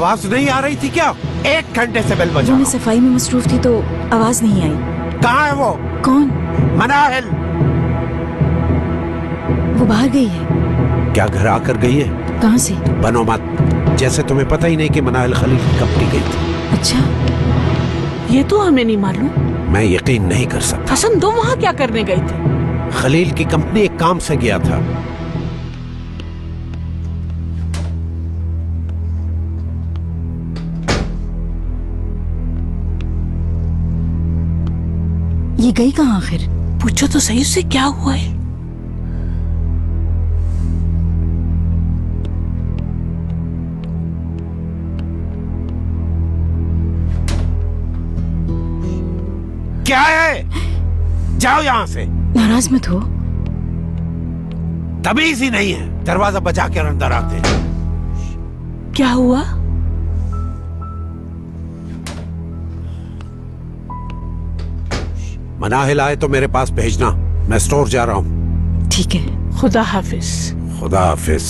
आवाज नहीं आ रही थी क्या? 1 घंटे से बेल बजा। मैं सफाई में मसरूफ थी तो आवाज नहीं आई। कहाँ है वो? कौन? मनाहिल। वो बाहर गई है। क्या घर आकर गई है? कहाँ से? बनो मत, जैसे तुम्हें पता ही नहीं कि मनाहिल खलील की कंपनी गई थी। अच्छा, ये तो हमें नहीं मालूम। मैं यकीन नहीं कर सकता। हसन, तुम वहाँ क्या करने गए थे? खलील की कंपनी एक काम से गया था। ये गई कहाँ आखिर? पूछो तो सही उससे क्या हुआ है। क्या है? जाओ यहां से। नाराज मत हो। तमीज ही नहीं है, दरवाजा बजा कर अंदर आते हैं। क्या हुआ? मनाहिल आए तो मेरे पास भेजना, मैं स्टोर जा रहा हूँ। ठीक है। खुदा हाफिज। खुदा हाफिज।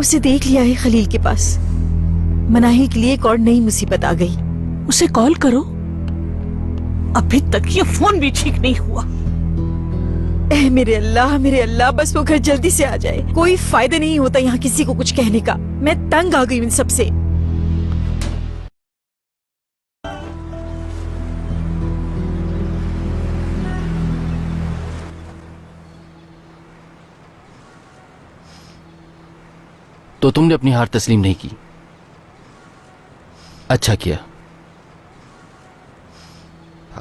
उसे देख लिया है खलील के पास। मनाहिल के लिए एक और नई मुसीबत आ गई। उसे कॉल करो। अभी तक ये फोन भी ठीक नहीं हुआ। मेरे अल्लाह, बस वो घर जल्दी से आ जाए। कोई फायदा नहीं होता यहाँ किसी को कुछ कहने का। मैं तंग आ गई इन सब से। तो तुमने अपनी हार तस्लीम नहीं की। अच्छा किया।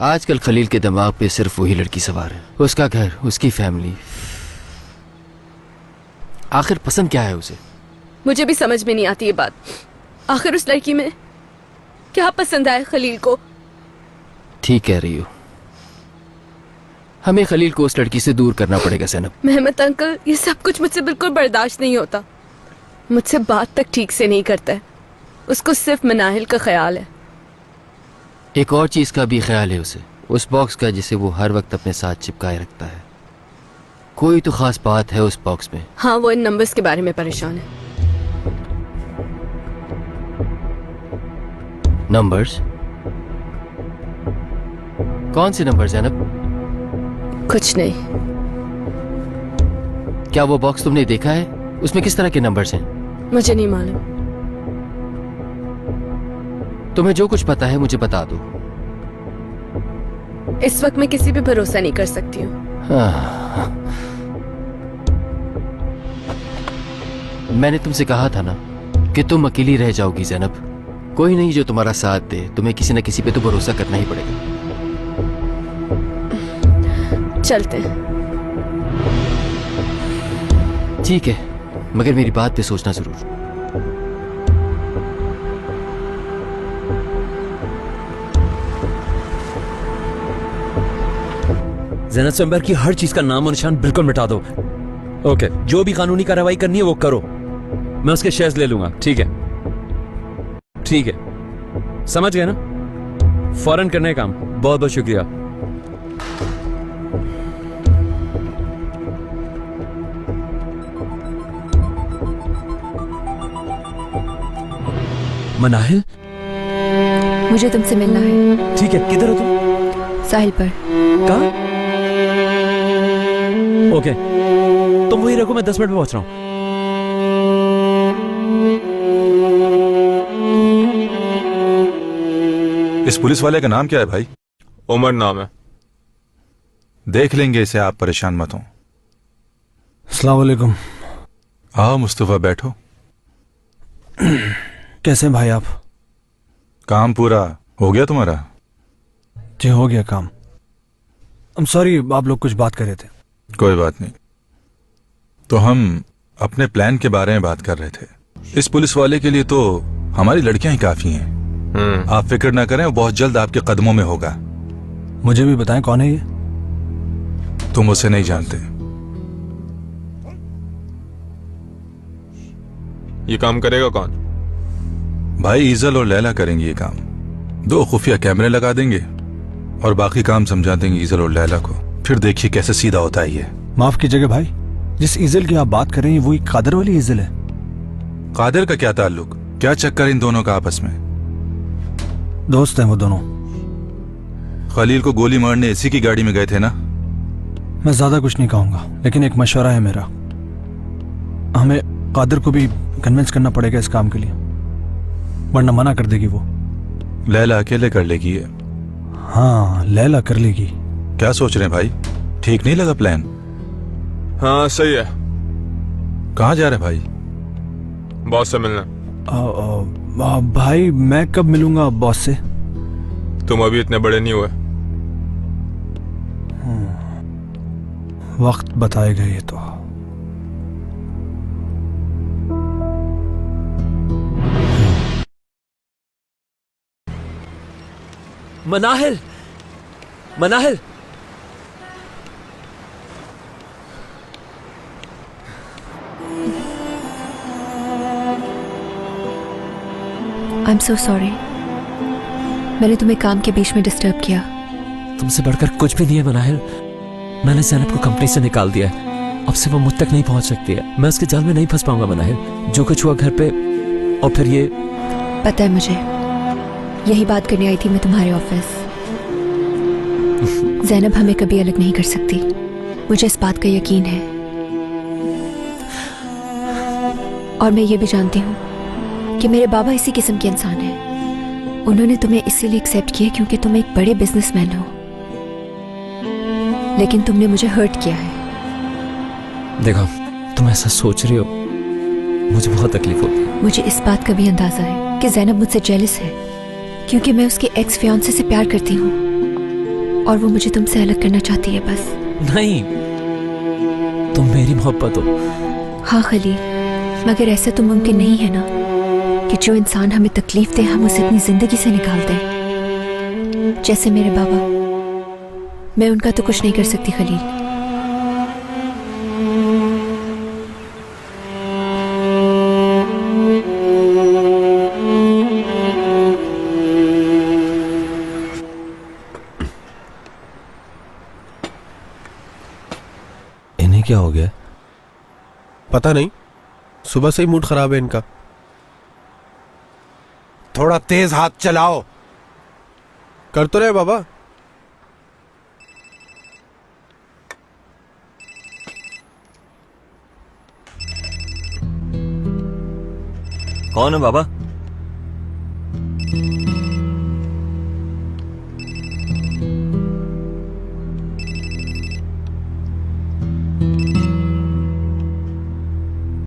आजकल खलील के दिमाग पे सिर्फ वही लड़की सवार है, उसका घर, उसकी फैमिली। आखिर पसंद क्या है उसे? मुझे भी समझ में नहीं आती ये बात। आखिर उस लड़की में क्या पसंद आए खलील को? ठीक कह रही हो। हमें खलील को उस लड़की से दूर करना पड़ेगा ज़ैनब। मेहमत अंकल, ये सब कुछ मुझसे बिल्कुल बर्दाश्त नहीं होता। मुझसे बात तक ठीक से नहीं करता है। उसको सिर्फ मनाहिल का ख्याल है। एक और चीज का भी ख्याल है उसे, उस बॉक्स का जिसे वो हर वक्त अपने साथ चिपकाए रखता है। कोई तो खास बात है उस बॉक्स में। हाँ, वो इन नंबर्स के बारे में परेशान है। नंबर्स? कौन से नंबर ज़ैनब? कुछ नहीं। क्या वो बॉक्स तुमने देखा है? उसमें किस तरह के नंबर्स हैं? मुझे नहीं मालूम। तुम्हें जो कुछ पता है मुझे बता दो। इस वक्त मैं किसी पे भरोसा नहीं कर सकती हूँ। हाँ। मैंने तुमसे कहा था ना कि तुम अकेली रह जाओगी ज़ैनब। कोई नहीं जो तुम्हारा साथ दे, तुम्हें किसी न किसी पे तो भरोसा करना ही पड़ेगा। चलते हैं। ठीक है, मगर मेरी बात पे सोचना जरूर। ज़ैनब स्वयंवर की हर चीज का नाम और निशान बिल्कुल मिटा दो। ओके, जो भी कानूनी कार्रवाई करनी है वो करो। मैं उसके शेयर्स ले लूंगा। ठीक है, ठीक है, समझ गए ना? फौरन करने का काम। बहुत बहुत शुक्रिया। मनाहिल, मुझे तुमसे मिलना है। ठीक है, किधर हो तुम? साहिल पर। कहाँ? ओके, तुम वही रखो, मैं 10 मिनट में पहुंच रहा हूं। इस पुलिस वाले का नाम क्या है भाई? उमर नाम है। देख लेंगे इसे, आप परेशान मत हो। अस्सलाम वालेकुम। आओ मुस्तफा, बैठो। कैसे हैं भाई आप? काम पूरा हो गया तुम्हारा? जी हो गया काम। सॉरी, आप लोग कुछ बात कर रहे थे। कोई बात नहीं। तो हम अपने प्लान के बारे में बात कर रहे थे। इस पुलिस वाले के लिए तो हमारी लड़कियां ही काफी हैं। आप फिक्र ना करें, वो बहुत जल्द आपके कदमों में होगा। मुझे भी बताएं कौन है ये? तुम उसे नहीं जानते। ये काम करेगा कौन? भाई ईजल और लैला करेंगे ये काम। 2 खुफिया कैमरे लगा देंगे और बाकी काम समझा देंगे ईजल और लैला को। फिर देखिए कैसे सीधा होता है ये। माफ कीजिएगा भाई, जिस ईजल की आप बात कर रहे हैं वो कादर वाली ईजल है? कादिर का क्या ताल्लुक? क्या चक्कर इन दोनों का आपस में? दोस्त हैं वो दोनों। खलील को गोली मारने इसी की गाड़ी में गए थे ना? मैं ज्यादा कुछ नहीं कहूंगा, लेकिन एक मशवरा है मेरा। हमें कादिर को भी कन्विंस करना पड़ेगा इस काम के लिए, वरना मना कर देगी वो। लैला अकेले कर लेगी ये? हाँ, लैला कर लेगी। क्या सोच रहे हैं भाई? ठीक नहीं लगा प्लान? हाँ सही है। कहाँ जा रहे हैं भाई? बॉस से मिलना। भाई मैं कब मिलूंगा बॉस से? तुम अभी इतने बड़े नहीं हुए। वक्त बताएगा ये तो। Manahil, Manahil, I am so sorry, मैंने तुम्हें काम के बीच में डिस्टर्ब किया। तुमसे बढ़कर कुछ भी नहीं है मनाहिल। मैंने ज़ैनब को कंपनी से निकाल दिया है। अब से वो मुझ तक नहीं पहुंच सकती है। मैं उसके जाल में नहीं फंस पाऊंगा मनाहिल। जो कुछ हुआ घर पे, और फिर ये। पता है मुझे, यही बात करने आई थी मैं तुम्हारे ऑफिस। ज़ैनब हमें कभी अलग नहीं कर सकती, मुझे इस बात का यकीन है। और मैं ये भी जानती हूँ कि मेरे बाबा इसी किस्म के इंसान हैं। उन्होंने तुम्हें इसीलिए एक्सेप्ट किया क्योंकि तुम एक बड़े बिजनेसमैन हो, लेकिन तुमने मुझे हर्ट किया है। देखो, तुम ऐसा सोच रही हो, मुझे बहुत तकलीफ होती है। मुझे इस बात का भी अंदाजा है कि ज़ैनब मुझसे जेलस है, क्योंकि मैं उसके एक्स फियांसे से प्यार करती हूँ और वो मुझे तुमसे अलग करना चाहती है बस। नहीं, तुम मेरी मोहब्बत हो। हाँ खलील, मगर ऐसा तो मुमकिन नहीं है ना कि जो इंसान हमें तकलीफ दे हम उसे अपनी जिंदगी से निकाल दें। जैसे मेरे बाबा, मैं उनका तो कुछ नहीं कर सकती खलील। इन्हें क्या हो गया? पता नहीं, सुबह से ही मूड खराब है इनका। थोड़ा तेज हाथ चलाओ। कर तो रहे बाबा। कौन है बाबा?